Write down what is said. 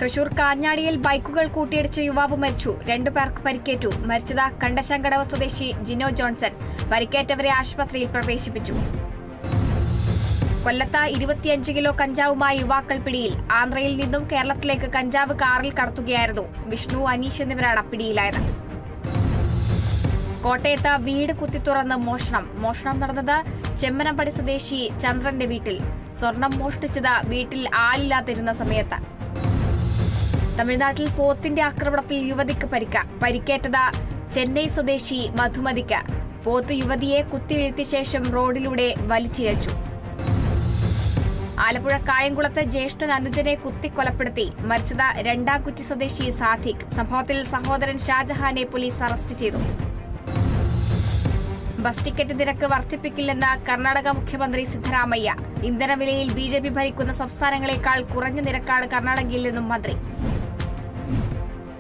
തൃശൂർ കാഞ്ഞാടിയിൽ ബൈക്കുകൾ കൂട്ടിയിടിച്ച് യുവാവ് മരിച്ചു. 2 പേർക്ക് പരിക്കേറ്റു. മരിച്ചത് കണ്ടശങ്കടവ് സ്വദേശി ജിനോ ജോൺസൺ. പരിക്കേറ്റവരെ ആശുപത്രിയിൽ പ്രവേശിപ്പിച്ചു. കൊല്ലത്ത് 25 കിലോ കഞ്ചാവുമായി യുവാക്കൾ പിടിയിൽ. ആന്ധ്രയിൽ നിന്നും കേരളത്തിലേക്ക് കഞ്ചാവ് കാറിൽ കടത്തുകയായിരുന്നു. വിഷ്ണു, അനീഷ് എന്നിവരാണ് പിടിയിലായത്. കോട്ടയത്ത് വീട് കുത്തിത്തുറന്ന് മോഷണം. മോഷണം നടന്നത് ചെമ്മനംപടി സ്വദേശി ചന്ദ്രന്റെ വീട്ടിൽ. സ്വർണം മോഷ്ടിച്ചത് വീട്ടിൽ ആളില്ലാതിരുന്ന സമയത്ത്. തമിഴ്നാട്ടിൽ പോത്തിന്റെ ആക്രമണത്തിൽ യുവതിക്ക് പരിക്കേറ്റത് ചെന്നൈ സ്വദേശി മധുമതിക്ക്. പോത്ത് യുവതിയെ കുത്തിവീഴ്ത്തിയ ശേഷം റോഡിലൂടെ വലിച്ചിഴച്ചു. ആലപ്പുഴ കായംകുളത്ത് ജ്യേഷ്ഠൻ അനുജനെ കുത്തിക്കൊലപ്പെടുത്തി. മരിച്ചത് രണ്ടാംകുറ്റി സ്വദേശി സാദിഖ്. സംഭവത്തിൽ സഹോദരൻ ഷാജഹാനെ പോലീസ് അറസ്റ്റ് ചെയ്തു. ബസ് ടിക്കറ്റ് നിരക്ക് വർദ്ധിപ്പിക്കില്ലെന്ന് കർണാടക മുഖ്യമന്ത്രി സിദ്ധരാമയ്യ. ഇന്ധനവിലയിൽ BJP ഭരിക്കുന്ന സംസ്ഥാനങ്ങളെക്കാൾ കുറഞ്ഞ നിരക്കാണ് കർണാടകയിൽ നിന്നും മന്ത്രി.